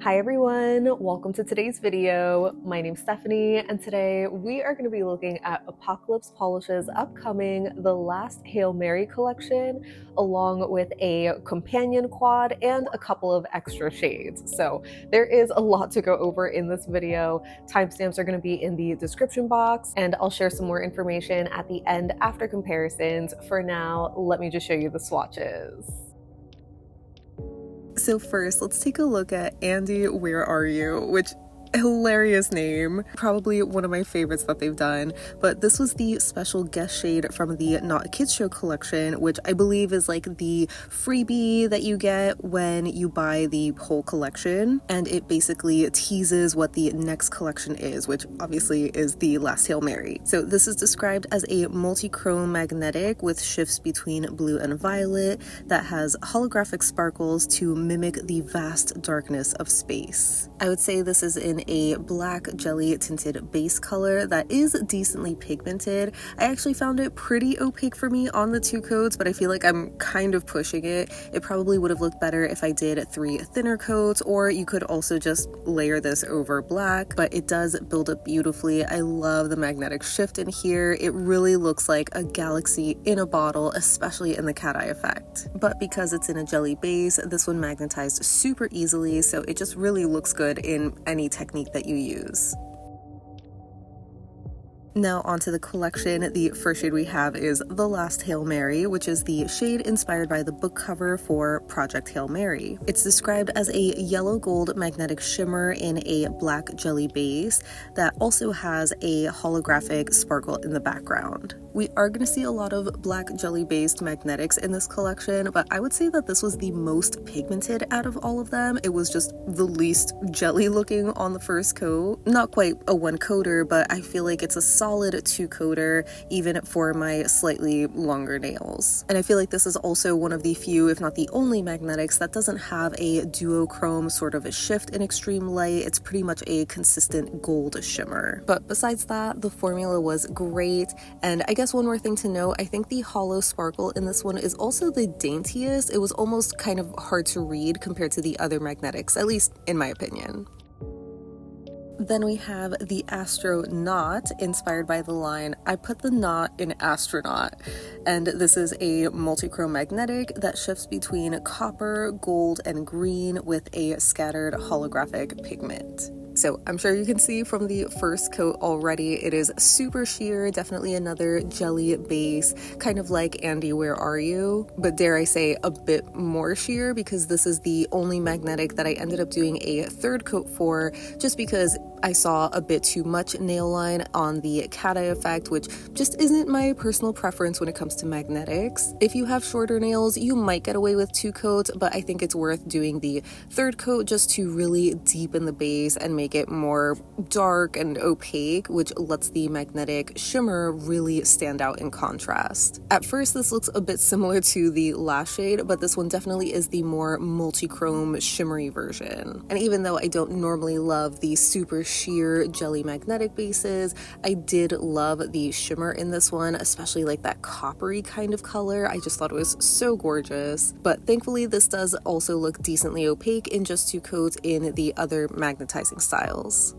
Hi everyone, welcome to today's video. My name's Stephanie and today we are going to be looking at Apocalypse Polish's upcoming The Last Hail Mary collection along with a companion quad and a couple of extra shades. So there is a lot to go over in this video. Timestamps are going to be in the description box and I'll share some more information at the end after comparisons. For now, let me just show you the swatches. So first, let's take a look at Andy, Where Are You, which hilarious name, probably one of my favorites that they've done. But this was the special guest shade from the Not Kids Show collection, which I believe is like the freebie that you get when you buy the whole collection, and it basically teases what the next collection is, which obviously is the Last Hail Mary. So this is described as a multi-chrome magnetic with shifts between blue and violet that has holographic sparkles to mimic the vast darkness of space. I would say this is in a black jelly tinted base color that is decently pigmented. I actually found it pretty opaque for me on the two coats, but I feel like I'm kind of pushing it. It probably would have looked better if I did 3 thinner coats, or you could also just layer this over black, but it does build up beautifully. I love the magnetic shift in here. It really looks like a galaxy in a bottle, especially in the cat eye effect. But because it's in a jelly base, this one magnetized super easily, so it just really looks good in any technique that you use. Now onto the collection. The first shade we have is The Last Hail Mary, which is the shade inspired by the book cover for Project Hail Mary. It's described as a yellow gold magnetic shimmer in a black jelly base that also has a holographic sparkle in the background. We are going to see a lot of black jelly based magnetics in this collection, but I would say that this was the most pigmented out of all of them. It was just the least jelly looking on the first coat. Not quite a one coater, but I feel like it's a solid 2 coater even for my slightly longer nails. And I feel like this is also one of the few, if not the only, magnetics that doesn't have a duochrome sort of a shift in extreme light. It's pretty much a consistent gold shimmer. But besides that, the formula was great. And I guess one more thing to note, I think the hollow sparkle in this one is also the daintiest. It was almost kind of hard to read compared to the other magnetics, at least in my opinion. Then we have the AstroNOT, inspired by the line, I put the knot in AstroNOT. And this is a multi-chrome magnetic that shifts between copper, gold, and green with a scattered holographic pigment. So I'm sure you can see from the first coat already, it is super sheer, definitely another jelly base, kind of like Andy, Where Are You? But dare I say a bit more sheer, because this is the only magnetic that I ended up doing a third coat for, just because I saw a bit too much nail line on the cat eye effect, which just isn't my personal preference when it comes to magnetics. If you have shorter nails, you might get away with 2 coats, but I think it's worth doing the third coat just to really deepen the base and make it more dark and opaque, which lets the magnetic shimmer really stand out in contrast. At first, this looks a bit similar to the last shade, but this one definitely is the more multi-chrome shimmery version. And even though I don't normally love the super sheer jelly magnetic bases, I did love the shimmer in this one, especially like that coppery kind of color. I just thought it was so gorgeous. But thankfully, this does also look decently opaque in just 2 coats in the other magnetizing styles.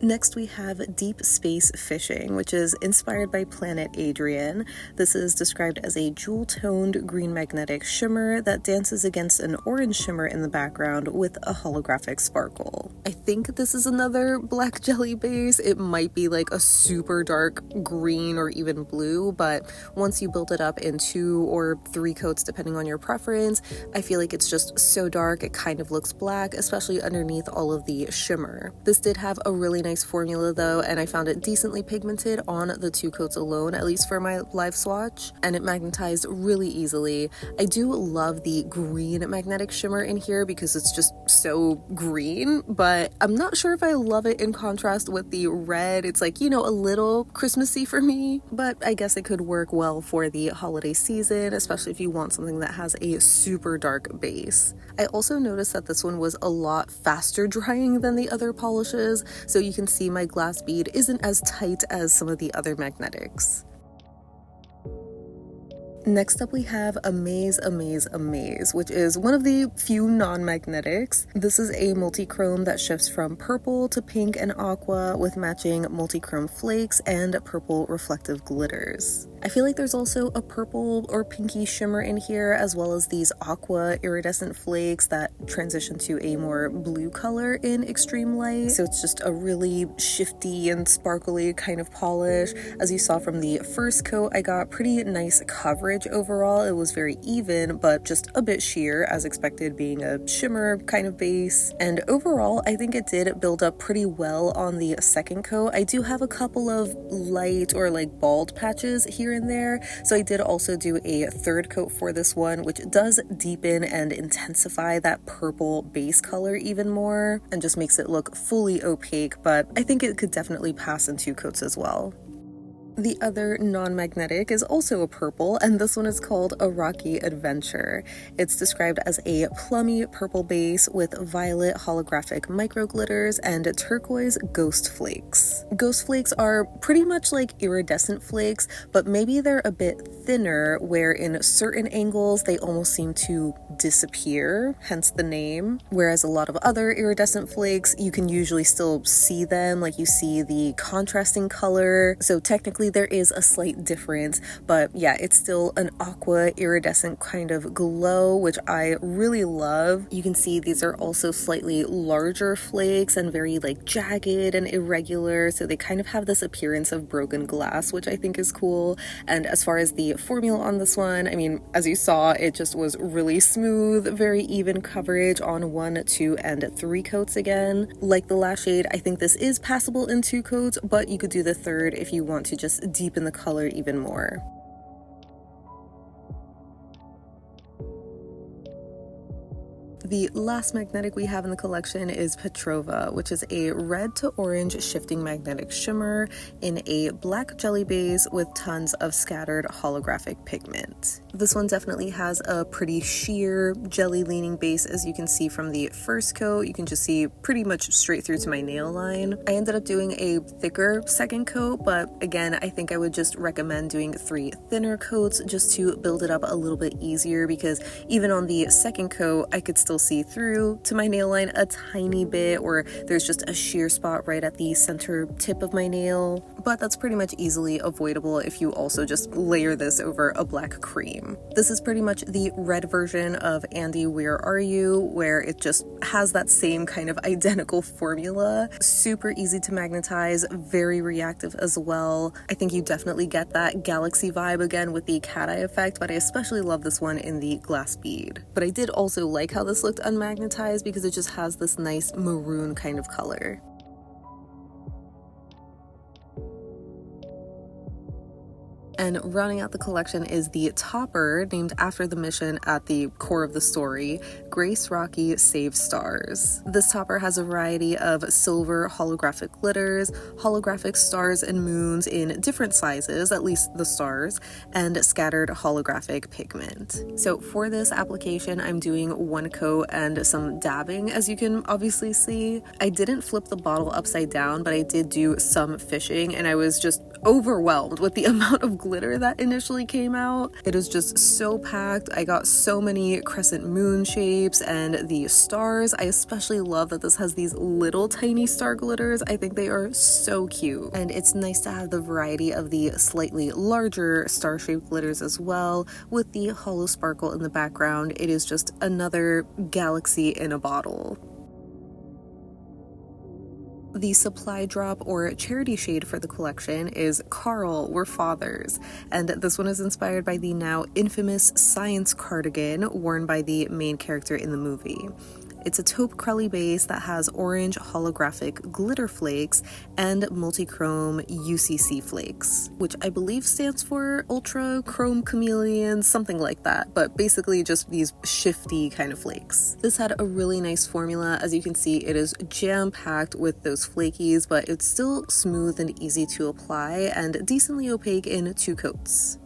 Next, we have Deep Space Fishing, which is inspired by Planet Adrian. This is described as a jewel-toned green magnetic shimmer that dances against an orange shimmer in the background with a holographic sparkle. I think this is another black jelly base. It might be like a super dark green or even blue, but once you build it up in 2 or 3 coats, depending on your preference, I feel like it's just so dark it kind of looks black, especially underneath all of the shimmer. This did have a really nice formula though, and I found it decently pigmented on the 2 coats alone, at least for my live swatch, and it magnetized really easily. I do love the green magnetic shimmer in here because it's just so green, but I'm not sure if I love it in contrast with the red. It's like, you know, a little Christmassy for me, but I guess it could work well for the holiday season, especially if you want something that has a super dark base. I also noticed that this one was a lot faster drying than the other polishes, so you can see my glass bead isn't as tight as some of the other magnetics. Next up we have Amaze, Amaze, Amaze, which is one of the few non-magnetics. This is a multi-chrome that shifts from purple to pink and aqua with matching multi-chrome flakes and purple reflective glitters. I feel like there's also a purple or pinky shimmer in here, as well as these aqua iridescent flakes that transition to a more blue color in extreme light. So it's just a really shifty and sparkly kind of polish. As you saw from the first coat, I got pretty nice coverage overall. It was very even, but just a bit sheer as expected, being a shimmer kind of base. And overall, I think it did build up pretty well on the second coat. I do have a couple of light or like bald patches here and there, so I did also do a third coat for this one, which does deepen and intensify that purple base color even more and just makes it look fully opaque, but I think it could definitely pass in 2 coats as well. The other non-magnetic is also a purple, and this one is called A Rocky Adventure. It's described as a plummy purple base with violet holographic micro glitters and turquoise ghost flakes. Ghost flakes are pretty much like iridescent flakes, but maybe they're a bit thinner, where in certain angles they almost seem to disappear, hence the name. Whereas a lot of other iridescent flakes, you can usually still see them, like you see the contrasting color. So technically there is a slight difference, but yeah, it's still an aqua iridescent kind of glow, which I really love. You can see these are also slightly larger flakes and very like jagged and irregular, so they kind of have this appearance of broken glass, which I think is cool. And as far as the formula on this one, I mean, as you saw, it just was really smooth, very even coverage on 1, 2, and 3 coats again. Like the last shade, I think this is passable in 2 coats, but you could do the third if you want to just deepen the color even more. The last magnetic we have in the collection is Petrova, which is a red to orange shifting magnetic shimmer in a black jelly base with tons of scattered holographic pigment. This one definitely has a pretty sheer jelly leaning base, as you can see from the first coat. You can just see pretty much straight through to my nail line. I ended up doing a thicker second coat, but again, I think I would just recommend doing 3 thinner coats just to build it up a little bit easier, because even on the second coat, I could still see through to my nail line a tiny bit, or there's just a sheer spot right at the center tip of my nail, but that's pretty much easily avoidable if you also just layer this over a black cream. This is pretty much the red version of Andy Weir Are You, where it just has that same kind of identical formula. Super easy to magnetize, very reactive as well. I think you definitely get that galaxy vibe again with the cat eye effect, but I especially love this one in the glass bead. But I did also like how this looked unmagnetized, because it just has this nice maroon kind of color. And rounding out the collection is the topper, named after the mission at the core of the story, Grace Rocky Save Stars. This topper has a variety of silver holographic glitters, holographic stars and moons in different sizes, at least the stars, and scattered holographic pigment. So for this application, I'm doing 1 coat and some dabbing, as you can obviously see. I didn't flip the bottle upside down, but I did do some fishing, and I was just overwhelmed with the amount of glitter that initially came out. It is just so packed. I got so many crescent moon shapes and the stars. I especially love that this has these little tiny star glitters. I think they are so cute. And it's nice to have the variety of the slightly larger star-shaped glitters as well, with the hollow sparkle in the background. It is just another galaxy in a bottle. The supply drop or charity shade for the collection is Carl, We're Fathers, and this one is inspired by the now infamous science cardigan worn by the main character in the movie. It's a taupe crelly base that has orange holographic glitter flakes and multi-chrome UCC flakes, which I believe stands for Ultra Chrome Chameleon, something like that, but basically just these shifty kind of flakes. This had a really nice formula. As you can see, it is jam-packed with those flakies, but it's still smooth and easy to apply and decently opaque in 2 coats.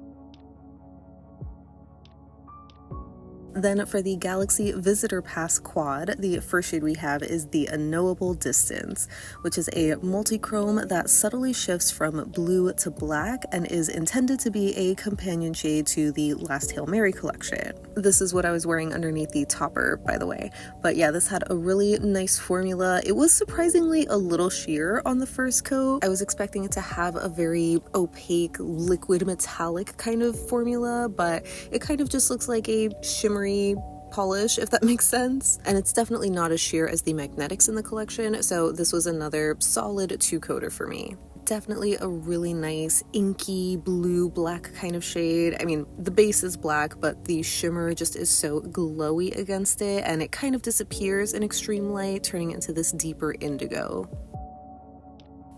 Then for the Galaxy Visitor Pass quad, the first shade we have is the Unknowable Distance, which is a multi-chrome that subtly shifts from blue to black and is intended to be a companion shade to the Last Hail Mary collection. This is what I was wearing underneath the topper, by the way. But yeah, this had a really nice formula. It was surprisingly a little sheer on the first coat. I was expecting it to have a very opaque, liquid metallic kind of formula, but it kind of just looks like a shimmery polish, if that makes sense. And it's definitely not as sheer as the magnetics in the collection, so this was another solid two-coater for me. Definitely a really nice inky blue black kind of shade. I mean, the base is black, but the shimmer just is so glowy against it, and it kind of disappears in extreme light, turning into this deeper indigo.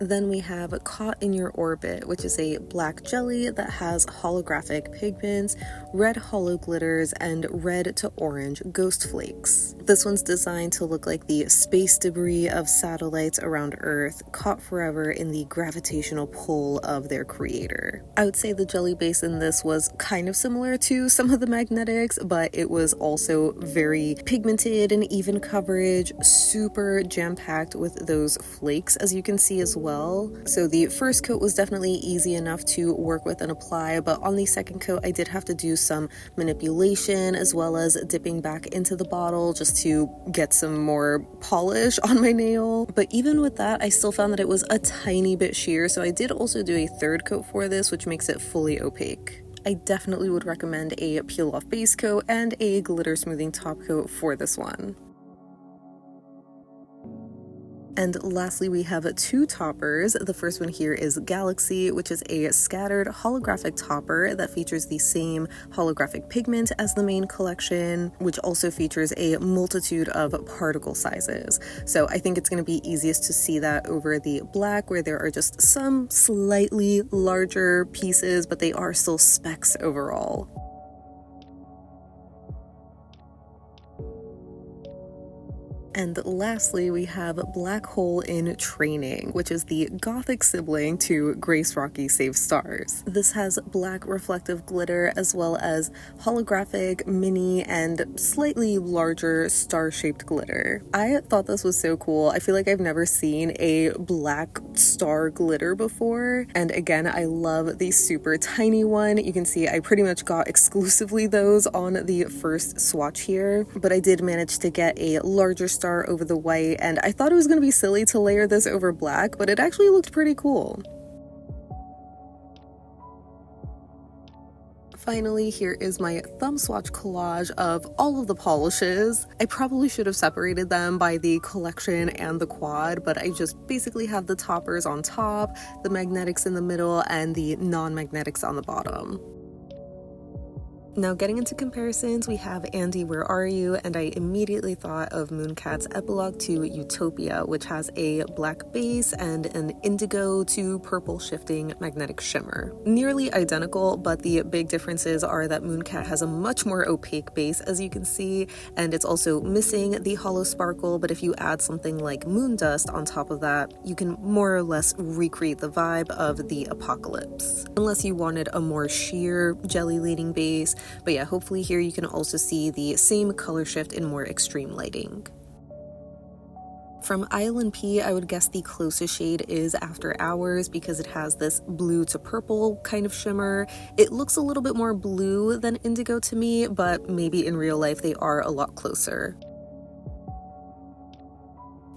Then we have Caught in Your Orbit, which is a black jelly that has holographic pigments, red hollow glitters, and red to orange ghost flakes. This one's designed to look like the space debris of satellites around Earth, caught forever in the gravitational pull of their creator. I would say the jelly base in this was kind of similar to some of the magnetics, but it was also very pigmented and even coverage, super jam-packed with those flakes, as you can see as well. So the first coat was definitely easy enough to work with and apply, but on the second coat I did have to do some manipulation as well as dipping back into the bottle just to get some more polish on my nail. But even with that, I still found that it was a tiny bit sheer, so I did also do a third coat for this, which makes it fully opaque. I definitely would recommend a peel off base coat and a glitter smoothing top coat for this one. And lastly, we have two toppers. The first one here is Galaxy, which is a scattered holographic topper that features the same holographic pigment as the main collection, which also features a multitude of particle sizes. So I think it's going to be easiest to see that over the black, where there are just some slightly larger pieces, but they are still specks overall. And lastly, we have Blackhole in Training, which is the gothic sibling to Grace Rocky Save Stars. This has black reflective glitter as well as holographic, mini, and slightly larger star-shaped glitter. I thought this was so cool. I feel like I've never seen a black star glitter before. And again, I love the super tiny one. You can see I pretty much got exclusively those on the first swatch here, but I did manage to get a larger star over the white, and I thought it was going to be silly to layer this over black, but it actually looked pretty cool. Finally, here is my thumb swatch collage of all of the polishes. I probably should have separated them by the collection and the quad, but I just basically have the toppers on top, the magnetics in the middle, and the non-magnetics on the bottom. Now getting into comparisons, we have Andy Where Are You, and I immediately thought of Mooncat's Epilogue to Utopia, which has a black base and an indigo to purple shifting magnetic shimmer. Nearly identical, but the big differences are that Mooncat has a much more opaque base, as you can see, and it's also missing the hollow sparkle, but if you add something like Moondust on top of that, you can more or less recreate the vibe of the Apocalypse. Unless you wanted a more sheer jelly leading base. But yeah, hopefully here you can also see the same color shift in more extreme lighting. From ILNP, I would guess the closest shade is After Hours because it has this blue to purple kind of shimmer. It looks a little bit more blue than indigo to me, but maybe in real life they are a lot closer.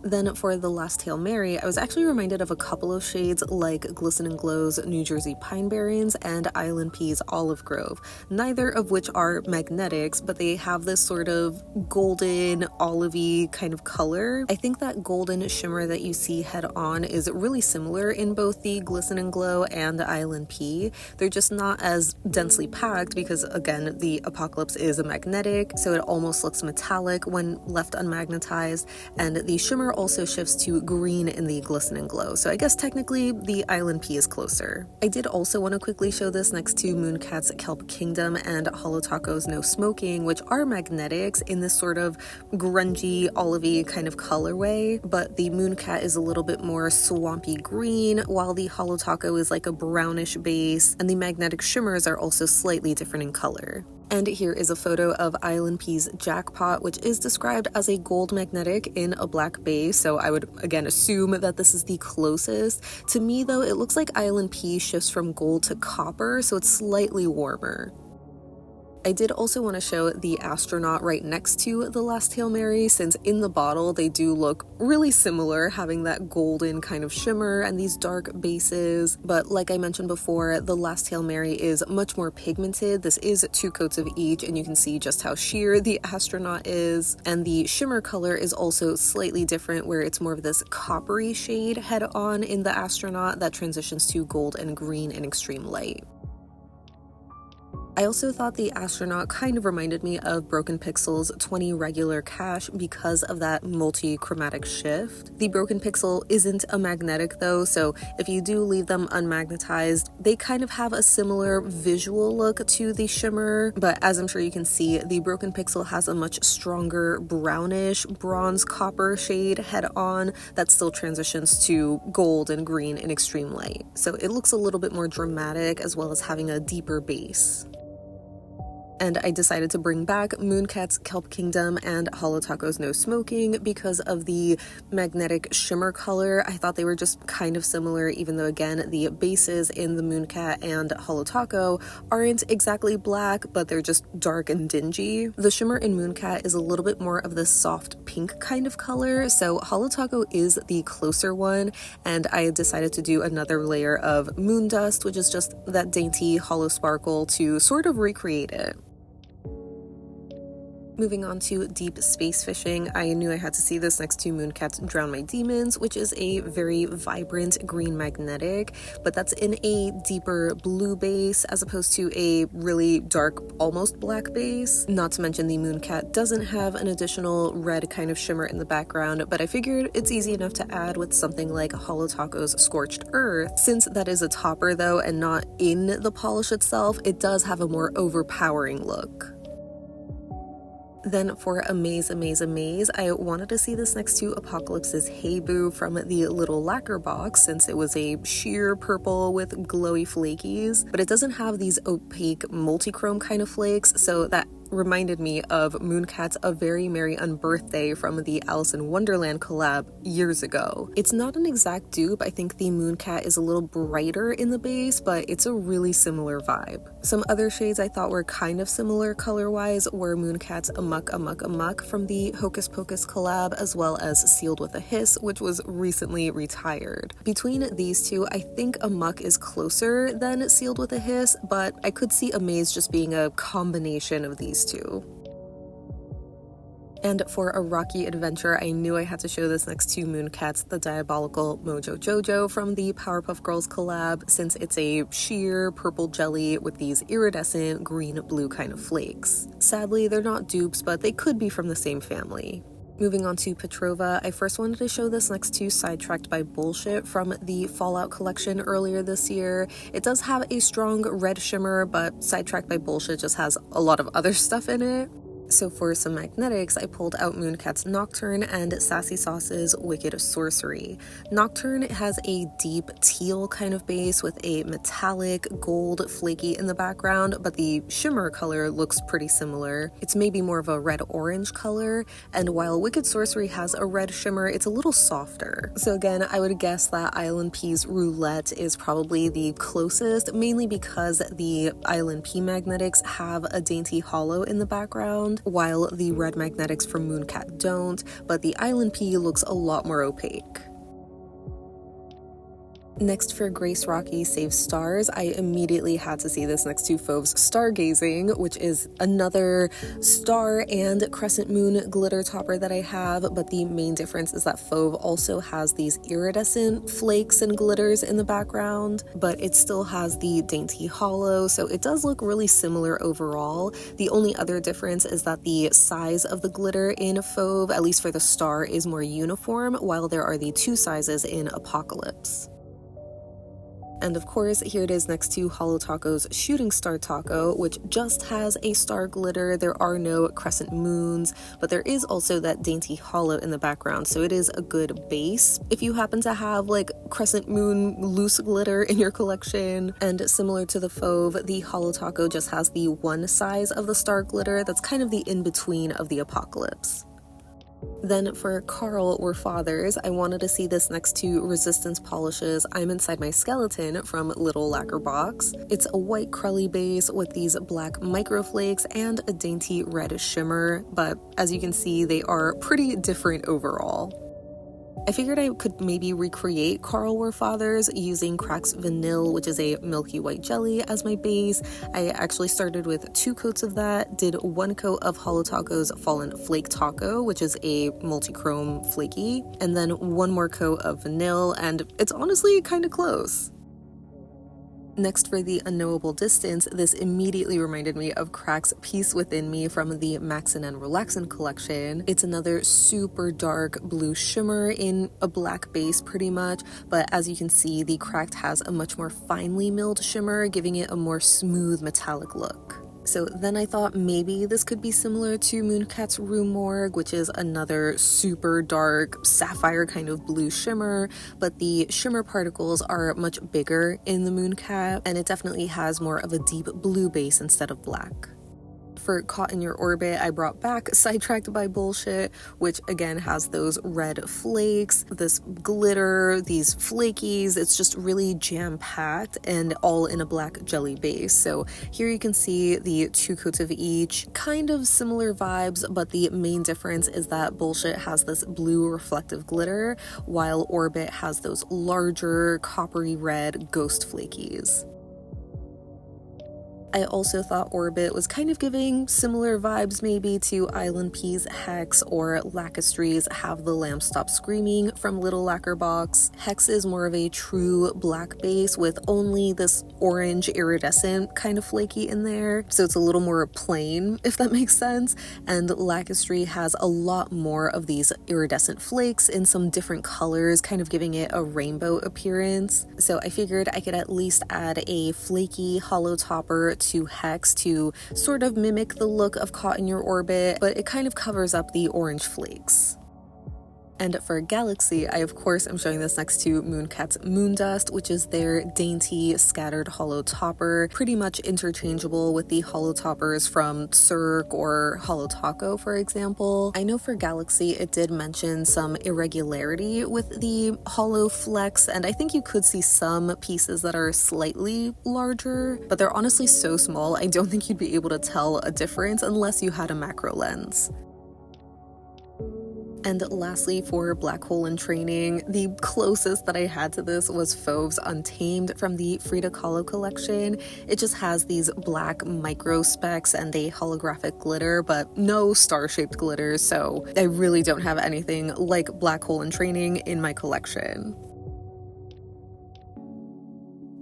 Then for the Last Hail Mary, I was actually reminded of a couple of shades like Glisten and Glow's New Jersey Pine Barrens and ILNP's Olive Grove, neither of which are magnetics, but they have this sort of golden, olivey kind of color. I think that golden shimmer that you see head on is really similar in both the Glisten and Glow and the ILNP. They're just not as densely packed because, again, the Apocalypse is a magnetic, so it almost looks metallic when left unmagnetized, and the shimmer also shifts to green in the Glisten and Glow, so I guess technically the ILNP is closer. I did also want to quickly show this next to Mooncat's Kelp Kingdom and Holo Taco's No Smoking, which are magnetics in this sort of grungy, olivey kind of colorway, but the Mooncat is a little bit more swampy green, while the Holo Taco is like a brownish base, and the magnetic shimmers are also slightly different in color. And here is a photo of ILNP's Jackpot, which is described as a gold magnetic in a black base, so I would again assume that this is the closest. To me though, it looks like ILNP shifts from gold to copper, so it's slightly warmer. I did also want to show the AstroNOT right next to the last Hail Mary, since in the bottle they do look really similar, having that golden kind of shimmer and these dark bases. But like I mentioned before, the last Hail Mary is much more pigmented. This is 2 coats of each, and you can see just how sheer the AstroNOT is. And the shimmer color is also slightly different, where it's more of this coppery shade head on in the AstroNOT that transitions to gold and green in extreme light. I also thought the AstroNOT kind of reminded me of Broken Pixel's 20 regular cash because of that multi-chromatic shift. The Broken Pixel isn't a magnetic though, so if you do leave them unmagnetized, they kind of have a similar visual look to the shimmer, but as I'm sure you can see, the Broken Pixel has a much stronger brownish bronze copper shade head on that still transitions to gold and green in extreme light. So it looks a little bit more dramatic, as well as having a deeper base. And I decided to bring back Mooncat's Kelp Kingdom and Holotaco's No Smoking because of the magnetic shimmer color. I thought they were just kind of similar, even though again the bases in the Mooncat and Holotaco aren't exactly black, but they're just dark and dingy. The shimmer in Mooncat is a little bit more of the soft pink kind of color, so Holotaco is the closer one, and I decided to do another layer of Moondust, which is just that dainty hollow sparkle, to sort of recreate it. Moving on to deep space fishing, I knew I had to see this next to Mooncat's Drown My Demons, which is a very vibrant green magnetic, but that's in a deeper blue base as opposed to a really dark, almost black base. Not to mention the Mooncat doesn't have an additional red kind of shimmer in the background, but I figured it's easy enough to add with something like Holotaco's Scorched Earth. Since that is a topper though and not in the polish itself, it does have a more overpowering look. Then for Amaze, I wanted to see this next to Apocalypse's Hey Boo from the little lacquer box, since it was a sheer purple with glowy flakies, but it doesn't have these opaque multi-chrome kind of flakes, so that reminded me of Mooncat's A Very Merry Unbirthday from the Alice in Wonderland collab years ago. It's not an exact dupe. I think the Mooncat is a little brighter in the base, but it's a really similar vibe. Some other shades I thought were kind of similar color-wise were Mooncat's Amuck from the Hocus Pocus collab, as well as Sealed with a Hiss, which was recently retired. Between these two, I think Amuck is closer than Sealed with a Hiss, but I could see Amaze just being a combination of these two. And for a rocky adventure, I knew I had to show this next to Mooncat's The Diabolical Mojo Jojo from the Powerpuff Girls collab, since it's a sheer purple jelly with these iridescent green-blue kind of flakes. Sadly, they're not dupes, but they could be from the same family. Moving on to Petrova, I first wanted to show this next to Sidetracked by Bullshit from the Fallout collection earlier this year. It does have a strong red shimmer, but Sidetracked by Bullshit just has a lot of other stuff in it. So for some magnetics, I pulled out Mooncat's Nocturne and Sassy Sauce's Wicked Sorcery. Nocturne has a deep teal kind of base with a metallic gold flaky in the background, but the shimmer color looks pretty similar. It's maybe more of a red-orange color, and while Wicked Sorcery has a red shimmer, it's a little softer. So again, I would guess that ILNP's Roulette is probably the closest, mainly because the ILNP magnetics have a dainty hollow in the background, while the red magnetics from Mooncat don't, but the ILNP looks a lot more opaque. Next for Grace Rocky Save Stars, I immediately had to see this next to Fauve's Stargazing, which is another star and crescent moon glitter topper that I have, but the main difference is that Fauve also has these iridescent flakes and glitters in the background, but it still has the dainty hollow, so it does look really similar overall. The only other difference is that the size of the glitter in Fauve, at least for the star, is more uniform, while there are the two sizes in Apocalypse. And of course, here it is next to Holo Taco's Shooting Star Taco, which just has a star glitter. There are no crescent moons, but there is also that dainty holo in the background, so it is a good base if you happen to have like crescent moon loose glitter in your collection. And similar to the Fauve, the Holo Taco just has the one size of the star glitter that's kind of the in-between of the Apocalypse. Then for Carl We're Fathers, I wanted to see this next to Resistance Polish's I'm Inside My Skeleton from Little Lacquer Box. It's a white crully base with these black microflakes and a dainty red shimmer, but as you can see, they are pretty different overall. I figured I could maybe recreate Carl We're Fathers using Crack's Vanille, which is a milky white jelly, as my base. I actually started with 2 coats of that, did 1 coat of Holo Taco's Fallen Flake Taco, which is a multi-chrome flaky, and then 1 more coat of Vanille, and it's honestly kind of close. Next, for the Unknowable Distance, this immediately reminded me of Crack's Peace Within Me from the Maxin and Relaxin collection. It's another super dark blue shimmer in a black base pretty much, but as you can see, the Cracked has a much more finely milled shimmer, giving it a more smooth metallic look. So then I thought maybe this could be similar to Mooncat's Rue Morgue, which is another super dark sapphire kind of blue shimmer, but the shimmer particles are much bigger in the Mooncat, and it definitely has more of a deep blue base instead of black. For Caught in Your Orbit, I brought back Sidetracked by Bullshit, which again has those red flakes, this glitter, these flakies. It's just really jam-packed and all in a black jelly base. So here you can see the 2 coats of each, kind of similar vibes, but the main difference is that Bullshit has this blue reflective glitter, while Orbit has those larger coppery red ghost flakies. I also thought Orbit was kind of giving similar vibes maybe to ILNP's Hex or Lacastree's Have the Lamb Stop Screaming from Little Lacquer Box. Hex is more of a true black base with only this orange iridescent kind of flaky in there, so it's a little more plain, if that makes sense. And Lacastree has a lot more of these iridescent flakes in some different colors, kind of giving it a rainbow appearance. So I figured I could at least add a flaky holo topper to Hex to sort of mimic the look of Caught in Your Orbit, but it kind of covers up the orange flakes. And for Galaxy, I of course am showing this next to Mooncat's Moondust, which is their dainty scattered holo topper, pretty much interchangeable with the holo toppers from Cirque or Holo Taco, for example. I know for Galaxy it did mention some irregularity with the holo flex, and I think you could see some pieces that are slightly larger, but they're honestly so small I don't think you'd be able to tell a difference unless you had a macro lens. And lastly, for Blackhole in Training, the closest that I had to this was Fauve's Untamed from the Frida Kahlo collection. It just has these black micro specks and a holographic glitter, but no star-shaped glitter, so I really don't have anything like Blackhole in Training in my collection.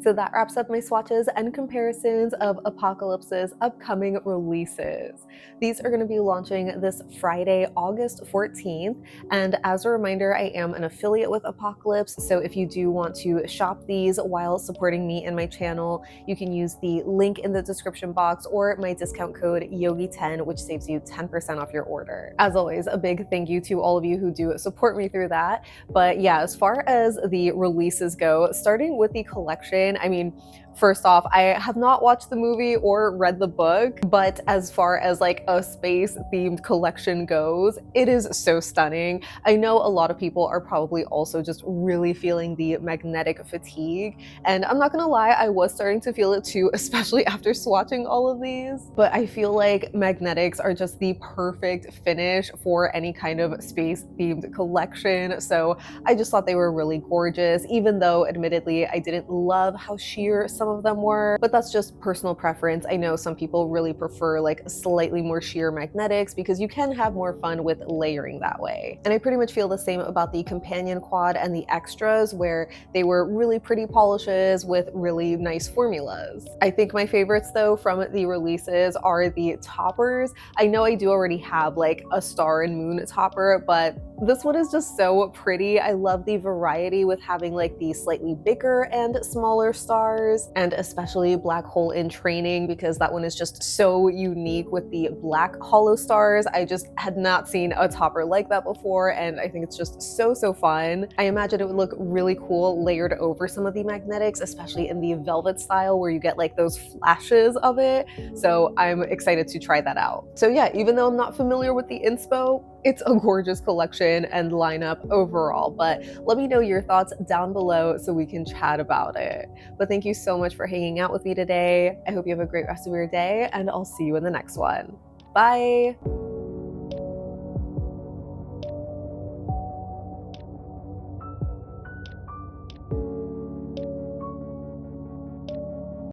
So that wraps up my swatches and comparisons of Apocalypse's upcoming releases. These are going to be launching this Friday, August 14th. And as a reminder, I am an affiliate with Apocalypse. So if you do want to shop these while supporting me and my channel, you can use the link in the description box or my discount code YOGI10, which saves you 10% off your order. As always, a big thank you to all of you who do support me through that. But yeah, as far as the releases go, starting with the collection, I mean, first off, I have not watched the movie or read the book, but as far as like a space themed collection goes, it is so stunning. I know a lot of people are probably also just really feeling the magnetic fatigue, and I'm not gonna lie, I was starting to feel it too, especially after swatching all of these. But I feel like magnetics are just the perfect finish for any kind of space themed collection, so I just thought they were really gorgeous, even though admittedly I didn't love how sheer some of them were, but that's just personal preference. I know some people really prefer like slightly more sheer magnetics because you can have more fun with layering that way. And I pretty much feel the same about the companion quad and the extras, where they were really pretty polishes with really nice formulas. I think my favorites though from the releases are the toppers. I know I do already have like a star and moon topper, but this one is just so pretty. I love the variety with having like the slightly bigger and smaller stars, and especially Blackhole in Training, because that one is just so unique with the black hollow stars. I just had not seen a topper like that before, and I think it's just so fun. I imagine it would look really cool layered over some of the magnetics, especially in the velvet style where you get like those flashes of it. So I'm excited to try that out. So yeah, even though I'm not familiar with the inspo, it's a gorgeous collection and lineup overall, but let me know your thoughts down below so we can chat about it. But thank you so much for hanging out with me today. I hope you have a great rest of your day, and I'll see you in the next one. Bye!